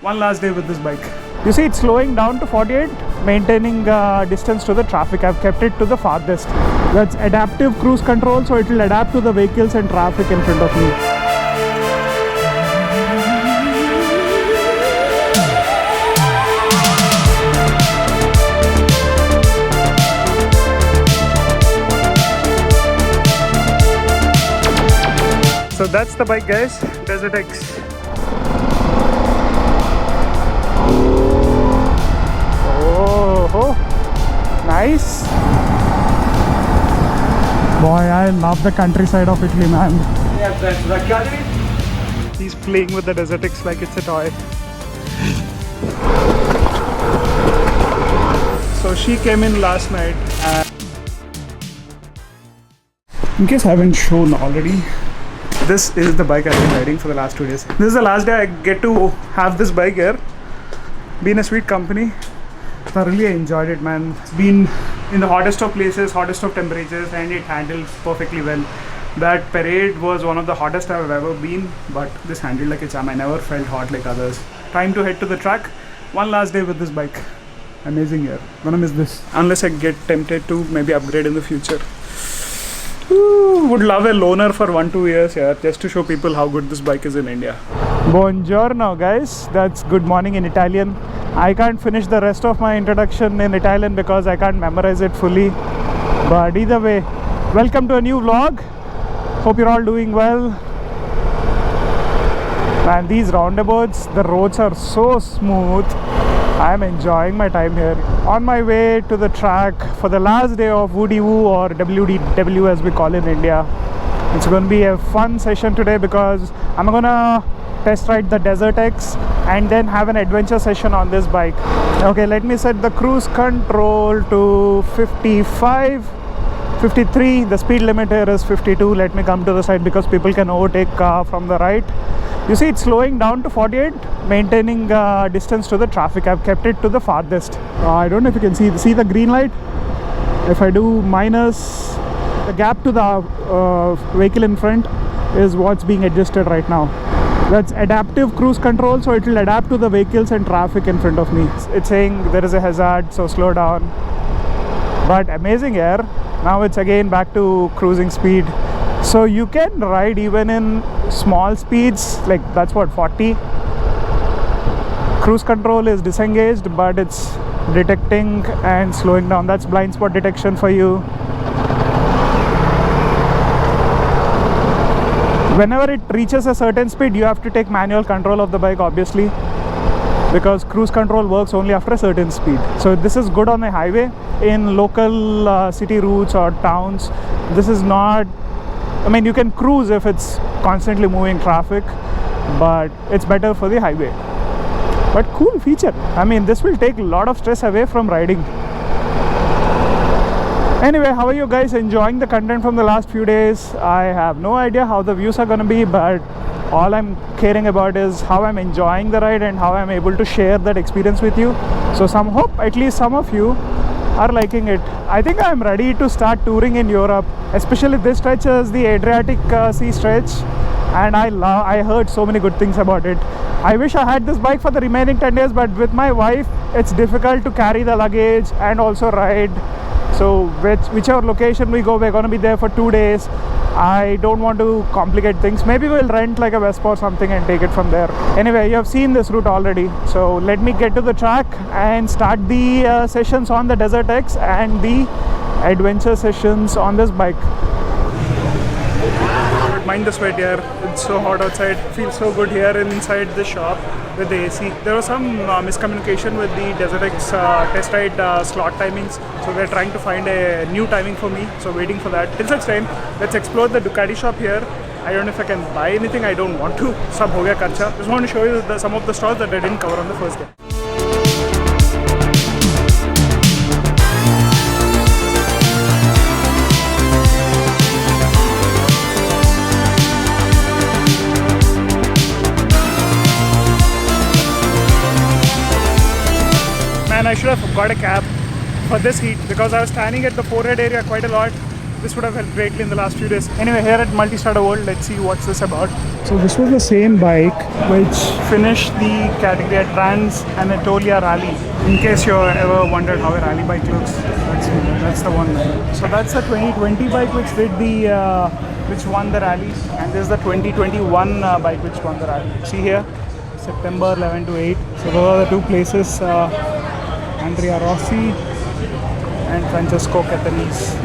One last day with this bike. You see, it's slowing down to 48, maintaining distance to the traffic. I've kept it to the farthest. That's adaptive cruise control, so it will adapt to the vehicles and traffic in front of me. So that's the bike, guys, Desert X. Oh, nice. Boy, I love the countryside of Italy, man. Yeah, that's Ducati. He's playing with the Desert X like it's a toy. So she came in last night. In case I haven't shown already, this is the bike I've been riding for the last 2 days. This is the last day I get to have this bike here. Been a sweet company. Thoroughly enjoyed it, man. It's been in the hottest of places, hottest of temperatures, and it handled perfectly well. That parade was one of the hottest I've ever been, but this handled like a charm. I never felt hot like others. Time to head to the track. One last day with this bike. Amazing year. Gonna miss this. Unless I get tempted to maybe upgrade in the future. Ooh, would love a loaner for 1-2 years here, just to show people how good this bike is in India. Buongiorno, guys. That's good morning in Italian. I can't finish the rest of my introduction in Italian because I can't memorize it fully. But either way, welcome to a new vlog. Hope you're all doing well. Man, these roundabouts, the roads are so smooth. I'm enjoying my time here. On my way to the track for the last day of Woody Woo, or WDW as we call it in India. It's going to be a fun session today because I'm going to test ride the Desert X and then have an adventure session on this bike. Okay, let me set the cruise control to 55, 53. The speed limit here is 52. Let me come to the side because people can overtake from the right. You see, it's slowing down to 48, maintaining distance to the traffic. I've kept it to the farthest. I don't know if you can see the green light. If I do minus, the gap to the vehicle in front is what's being adjusted right now. That's adaptive cruise control, so it will adapt to the vehicles and traffic in front of me. It's saying there is a hazard, so slow down. But amazing here. Now it's again back to cruising speed. So you can ride even in small speeds, like that's what, 40. Cruise control is disengaged, but it's detecting and slowing down. That's blind spot detection for you. Whenever it reaches a certain speed, you have to take manual control of the bike, obviously, because cruise control works only after a certain speed. So this is good on a highway. In local city routes or towns, this is not, I mean, you can cruise if it's constantly moving traffic, but it's better for the highway. But cool feature. I mean, this will take a lot of stress away from riding. Anyway, how are you guys enjoying the content from the last few days? I have no idea how the views are going to be, but all I'm caring about is how I'm enjoying the ride and how I'm able to share that experience with you. So hope at least some of you are liking it. I think I'm ready to start touring in Europe, especially this stretch is the Adriatic Sea stretch, and I heard so many good things about it. I wish I had this bike for the remaining 10 days, but with my wife it's difficult to carry the luggage and also ride. So whichever location we go, we're going to be there for 2 days. I don't want to complicate things. Maybe we'll rent like a Vespa or something and take it from there. Anyway, you have seen this route already. So let me get to the track and start the sessions on the Desert X and the adventure sessions on this bike. Mind the sweat here. It's so hot outside. Feels so good here inside the shop with the AC. There was some miscommunication with the Desert X test ride slot timings. So they're trying to find a new timing for me. So waiting for that. Till such time, let's explore the Ducati shop here. I don't know if I can buy anything. I don't want to. Sab ho gaya kharcha. Just want to show you some of the stores that I didn't cover on the first day. And I should have got a cab for this heat because I was standing at the forehead area quite a lot. this would have helped greatly in the last few days. Anyway, here at Multistrada World, let's see what's this about. So this was the same bike which finished the category at Trans Anatolia Rally. In case you ever wondered how a rally bike looks, that's the one. So that's the 2020 bike which did the which won the rally, and this is the 2021 bike which won the rally. See here, September 11 to 8. So those are the two places. Andrea Rossi and Francesco Catanese.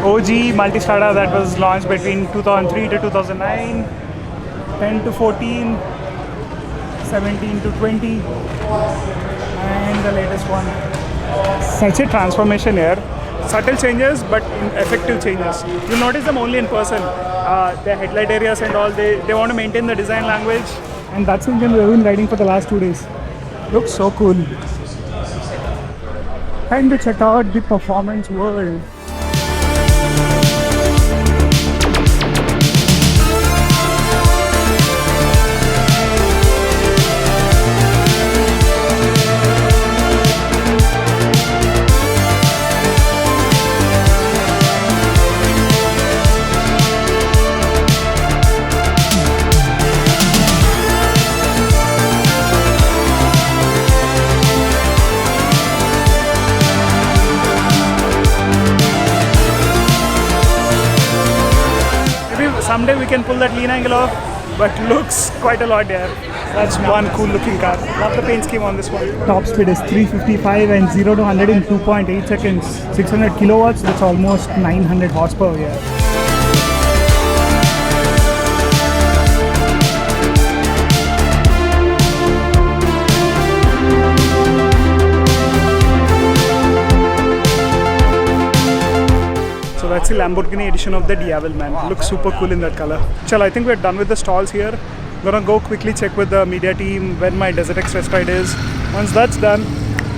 OG Multistrada that was launched between 2003 to 2009, 10 to 14, 17 to 20, and the latest one. Such a transformation here. Subtle changes but effective changes. You'll notice them only in person. Their headlight areas and all, they want to maintain the design language. And that's the engine we've been riding for the last 2 days. Looks so cool. Time to check out the performance world. Someday we can pull that lean angle off, but looks quite a lot there. That's one cool looking car. Love the paint scheme on this one. Top speed is 355 and 0 to 100 in 2.8 seconds. 600 kilowatts, that's almost 900 horsepower here. That's the Lamborghini edition of the Diavel, man. Looks super cool in that color. Chal, I think we're done with the stalls here. Gonna go quickly check with the media team when my Desert X test ride is. Once that's done,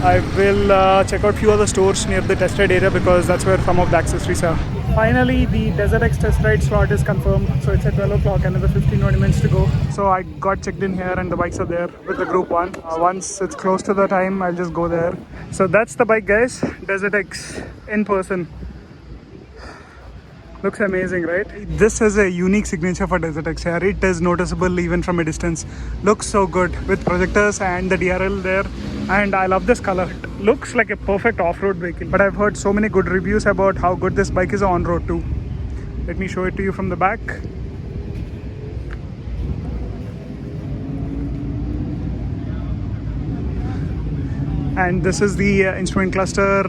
I will check out few other stores near the test ride area because that's where some of the accessories are. Finally, the Desert X test ride slot is confirmed. So it's at 12 o'clock, another 15-20 minutes to go. So I got checked in here and the bikes are there with the group one. Once it's close to the time, I'll just go there. So that's the bike, guys. Desert X in person. Looks amazing, right? This is a unique signature for Desert X here. It is noticeable even from a distance. Looks so good with projectors and the DRL there. And I love this color. It looks like a perfect off-road vehicle. But I've heard so many good reviews about how good this bike is on-road too. Let me show it to you from the back. And this is the instrument cluster,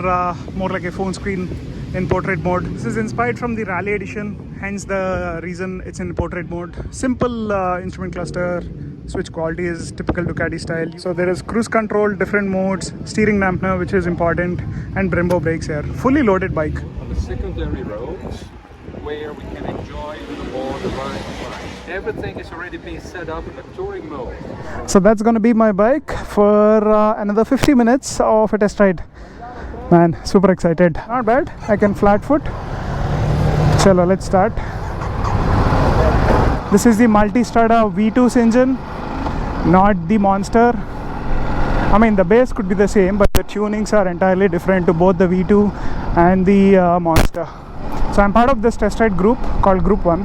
more like a phone screen in portrait mode. This is inspired from the Rally edition, hence the reason it's in portrait mode. Simple instrument cluster, switch quality is typical Ducati style. So there is cruise control, different modes, steering dampener which is important, and Brembo brakes here. Fully loaded bike. On the secondary roads where we can enjoy all the right. Everything is already being set up in the touring mode. So that's going to be my bike for another 50 minutes of a test ride. Man, super excited. Not bad. I can flat foot. Chalo, let's start. This is the Multistrada V2's engine, not the Monster. I mean, the base could be the same, but the tunings are entirely different to both the V2 and the Monster. So I'm part of this test ride group called Group 1.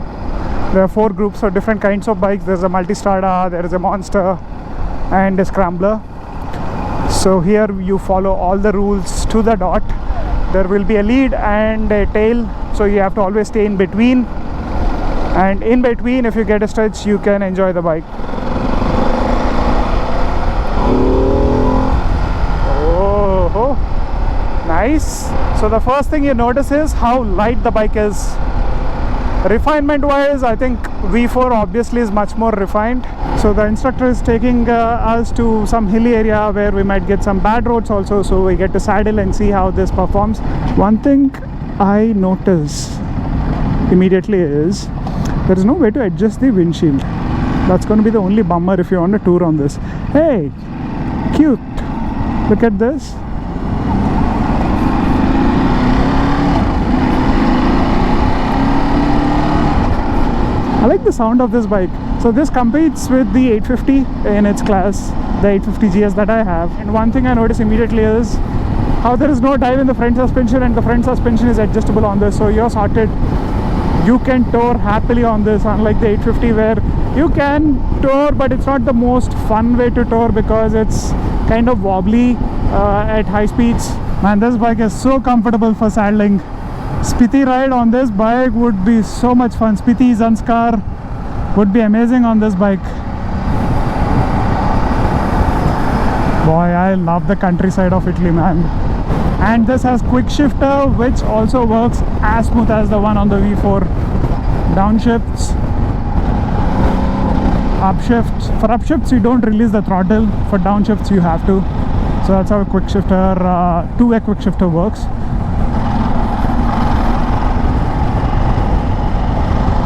There are 4 groups of different kinds of bikes. There's a Multistrada, there is a Monster, and a Scrambler. So here you follow all the rules to the dot. There will be a lead and a tail, so you have to always stay in between. And in between, if you get a stretch, you can enjoy the bike. Oh, nice. So the first thing you notice is how light the bike is. Refinement wise, I think V4 obviously is much more refined. So the instructor is taking us to some hilly area where we might get some bad roads also, so we get to saddle and see how this performs. One thing I notice immediately is there is no way to adjust the windshield. That's going to be the only bummer if you want a tour on this. Hey, cute. Look at this. I like the sound of this bike. So this competes with the 850 in its class, the 850 GS that I have. And one thing I notice immediately is how there is no dive in the front suspension and the front suspension is adjustable on this, so you're sorted. You can tour happily on this, unlike the 850 where you can tour, but it's not the most fun way to tour because it's kind of wobbly at high speeds. Man, this bike is so comfortable for saddling. Spiti ride on this bike would be so much fun. Spiti Zanskar would be amazing on this bike. Boy, I love the countryside of Italy, man. And this has quick shifter, which also works as smooth as the one on the V4. Downshifts, upshifts. For upshifts you don't release the throttle, for downshifts you have to. So that's how a quick shifter, two-way quick shifter works.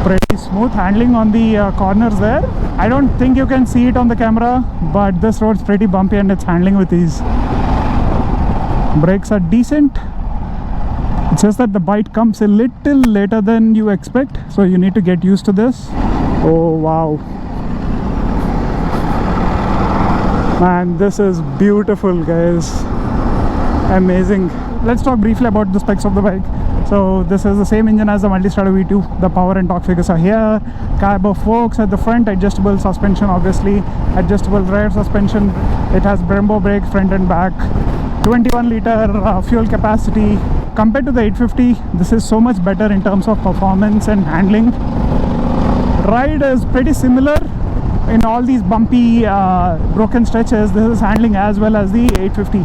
Pretty smooth handling on the corners there. I don't think you can see it on the camera, but this road's pretty bumpy and it's handling with ease. Brakes are decent. It's just that the bite comes a little later than you expect, so you need to get used to this. Oh wow, man, this is beautiful, guys. Amazing. Let's talk briefly about the specs of the bike. So this is the same engine as the Multistrada V2. The power and torque figures are here. Cab of forks at the front, adjustable suspension obviously, adjustable rear suspension. It has Brembo brakes front and back. 21 liter fuel capacity. Compared to the 850, this is so much better in terms of performance and handling. Ride is pretty similar. In all these bumpy broken stretches, this is handling as well as the 850.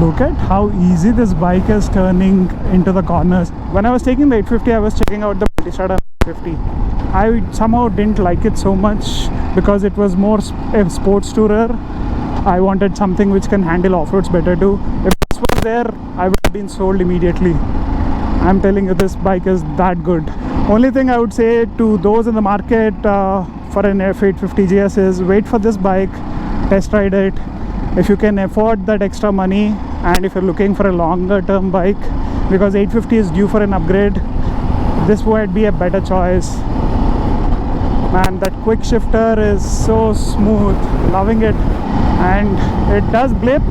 Look at how easy this bike is turning into the corners. When I was taking the 850, I was checking out the Multistrada 50. I somehow didn't like it so much because it was more a sports tourer. I wanted something which can handle off-roads better too. If this was there, I would have been sold immediately. I'm telling you, this bike is that good. Only thing I would say to those in the market for an F850 GS is wait for this bike, test ride it. If you can afford that extra money, and if you're looking for a longer term bike, because 850 is due for an upgrade, this would be a better choice. Man, that quick shifter is so smooth, loving it. And it does blip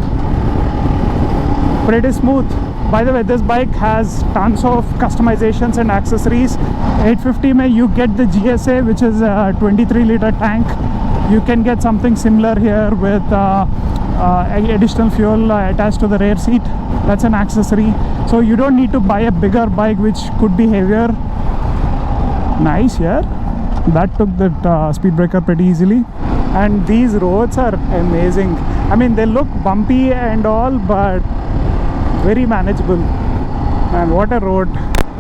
pretty smooth. By the way, this bike has tons of customizations and accessories. 850 mein you get the GSA, which is a 23 liter tank. You can get something similar here with additional fuel attached to the rear seat. That's an accessory, so you don't need to buy a bigger bike which could be heavier. Nice here. That took that speed breaker pretty easily. And these roads are amazing. I mean, they look bumpy and all, but very manageable. And what a road.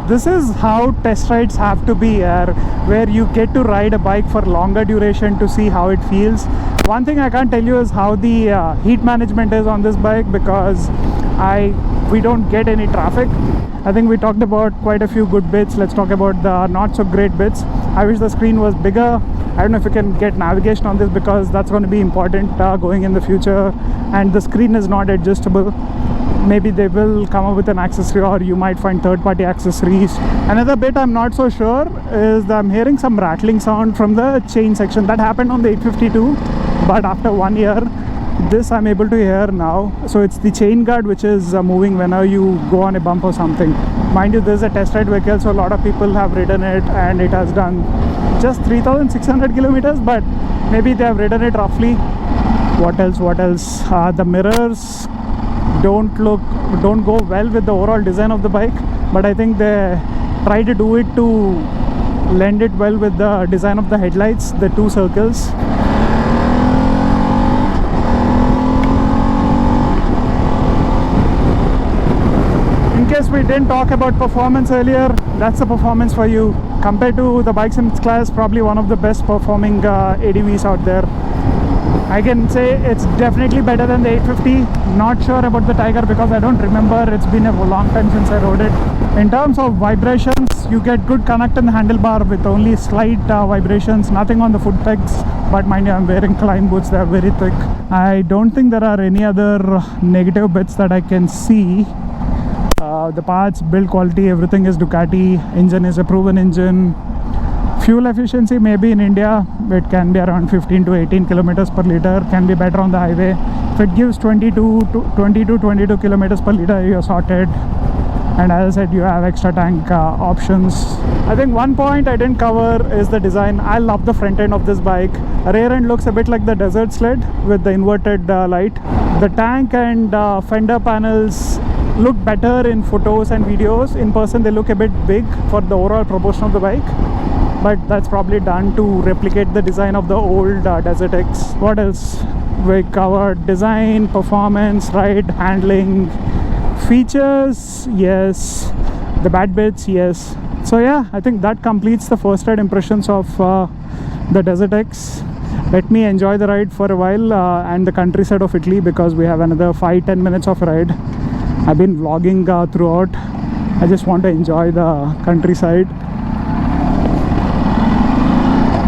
This is how test rides have to be here, where you get to ride a bike for longer duration to see how it feels. One thing I can't tell you is how the heat management is on this bike, because we don't get any traffic. I think we talked about quite a few good bits. Let's talk about the not so great bits. I wish the screen was bigger. I don't know if you can get navigation on this, because that's going to be important going in the future. And the screen is not adjustable. Maybe they will come up with an accessory, or you might find third-party accessories. Another bit I'm not so sure is that I'm hearing some rattling sound from the chain section. That happened on the 852, but after 1 year, this I'm able to hear now. So it's the chain guard which is moving whenever you go on a bump or something. Mind you, this is a test ride vehicle, so a lot of people have ridden it, and it has done just 3,600 kilometers, but maybe they have ridden it roughly. What else? The mirrors don't go well with the overall design of the bike, but I think they try to do it to lend it well with the design of the headlights, the two circles. In case we didn't talk about performance earlier, that's the performance for you. Compared to the bikes in its class, probably one of the best performing ADVs out there. I can say it's definitely better than the 850. Not sure about the Tiger because I don't remember. It's been a long time since I rode it. In terms of vibrations, you get good connect in the handlebar with only slight vibrations, nothing on the foot pegs. But mind you, I'm wearing climb boots, they're very thick. I don't think there are any other negative bits that I can see. The parts, build quality, everything is Ducati. Engine is a proven engine. Fuel efficiency, maybe in India it can be around 15 to 18 kilometers per liter, can be better on the highway. If it gives 22 kilometers per liter, you're sorted. And as I said, you have extra tank options. I think one point I didn't cover is the design. I love the front end of this bike. Rear end looks a bit like the Desert Sled with the inverted light. The tank and fender panels look better in photos and videos. In person they look a bit big for the overall proportion of the bike, but that's probably done to replicate the design of the old Desert X. What else? We covered design, performance, ride, handling, features, yes. The bad bits, yes. So yeah, I think that completes the first ride impressions of the Desert X. Let me enjoy the ride for a while and the countryside of Italy, because we have another 5-10 minutes of ride. I've been vlogging throughout. I just want to enjoy the countryside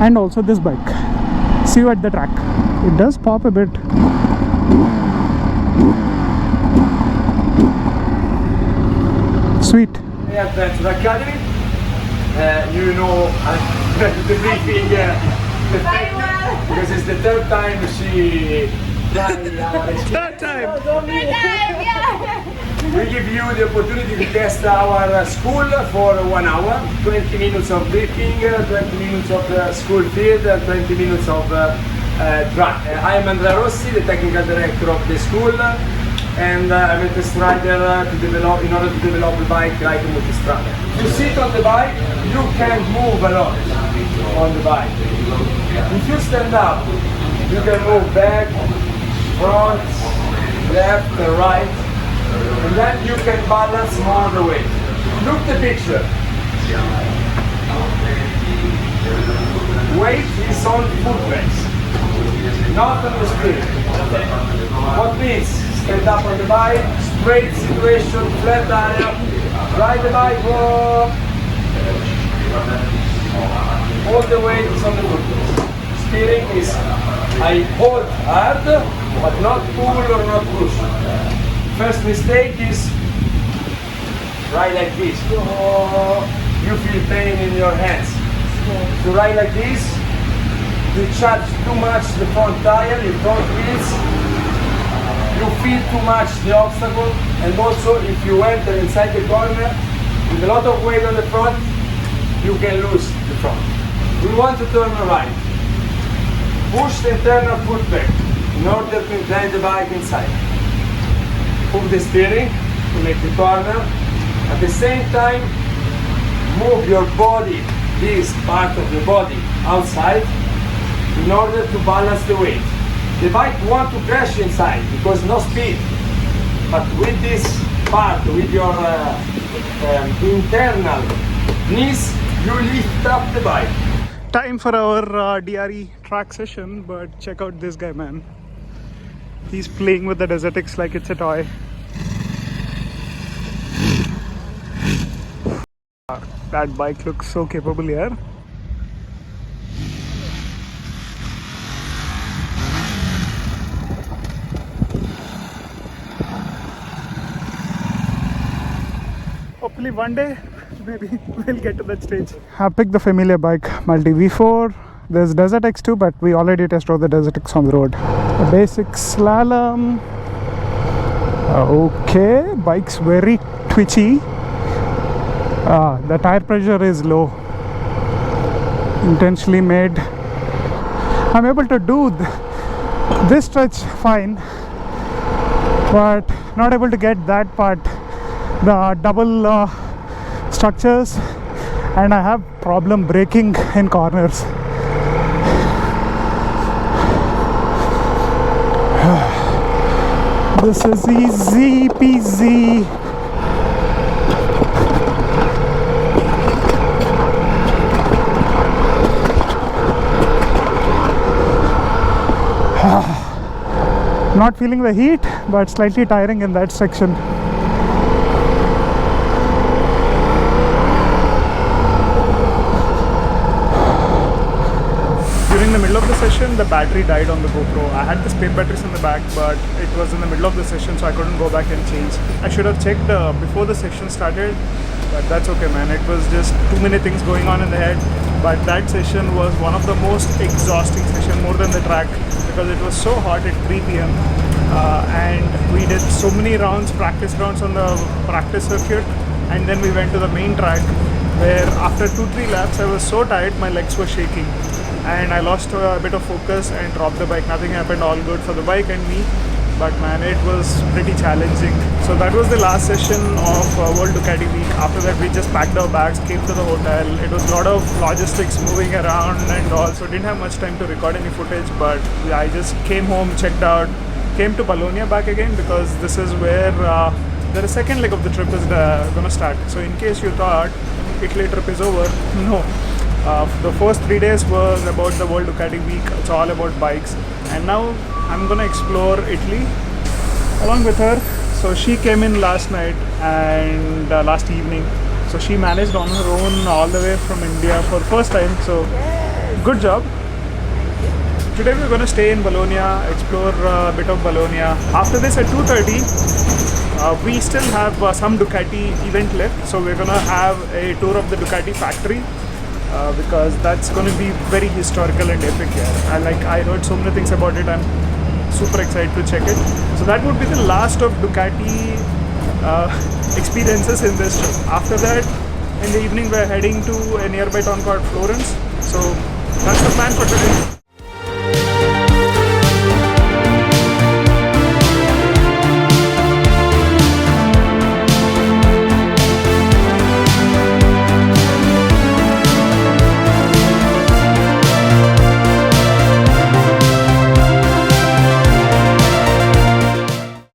and also this bike. See you at the track. It does pop a bit. Sweet. Yeah, that's the Academy. You know, the briefing, the technique, because it's the third time she Third time. We give you the opportunity to test our school for 1 hour, 20 minutes of briefing, 20 minutes of school field, 20 minutes of track. I am Andrea Rossi, the technical director of the school, and I'm a test rider in order to develop the bike like a Multistrada. You sit on the bike, you can move a lot on the bike. If you stand up, you can move back, front, left, and right, and then you can balance more the weight. Look the picture. Weight is on foot base, not on the steering. What means? Stand up on the bike, straight situation, flat area, ride the bike, whoa. All the weight is on the foot base. Steering is, I hold hard, but not pull or not push. First mistake is ride like this. You feel pain in your hands. To ride like this, you charge too much the front tire, your front wheels. You feel too much the obstacle, and also if you enter inside the corner with a lot of weight on the front, you can lose the front. We want to turn right. Push the internal foot back in order to incline the bike inside. Move the steering to make the corner. At the same time, move your body, this part of the body, outside in order to balance the weight. The bike wants to crash inside because no speed. But with this part, with your internal knees, you lift up the bike. Time for our DRE track session, but check out this guy, man. He's playing with the Desert X like it's a toy. That bike looks so capable here. Hopefully one day, maybe we'll get to that stage. I picked the familiar bike, Multi V4. There's Desert X too, but we already test drove the Desert X on the road. A basic slalom. Okay, bike's very twitchy. The tire pressure is low. Intentionally made. I'm able to do this stretch fine, but not able to get that part. The double structures, and I have problem braking in corners. This is easy peasy. Not feeling the heat, but slightly tiring in that section. During the middle of the session, the battery died on the GoPro. I had the spare batteries in the back, but it was in the middle of the session, so I couldn't go back and change. I should have checked before the session started, but that's okay, man. It was just too many things going on in the head. but that session was one of the most exhausting session, more than the track, because it was so hot at 3 p.m. And we did so many rounds, practice rounds on the practice circuit, and then we went to the main track, where after 2-3 laps I was so tired, my legs were shaking, and I lost a bit of focus and dropped the bike. Nothing happened, all good for the bike and me, but man, it was pretty challenging. So that was the last session of World Ducati week. After that we just packed our bags, came to the hotel. It was a lot of logistics moving around and all, so didn't have much time to record any footage, but I just came home, checked out, came to Bologna back again, because this is where the second leg of the trip is gonna start. So in case you thought Italy trip is over, no. The first 3 days was about the World Ducati week. It's all about bikes, and now I'm gonna explore Italy along with her. So she came in last night and last evening, so she managed on her own all the way from India for the first time, so good job. Today we're gonna stay in Bologna, explore a bit of Bologna. After this at 2:30 we still have some Ducati event left, so we're gonna have a tour of the Ducati factory, because that's going to be very historical and epic here. I heard so many things about it. I'm super excited to check it. So that would be the last of Ducati experiences in this trip. After that, in the evening we're heading to a nearby town called Florence. So that's the plan for today.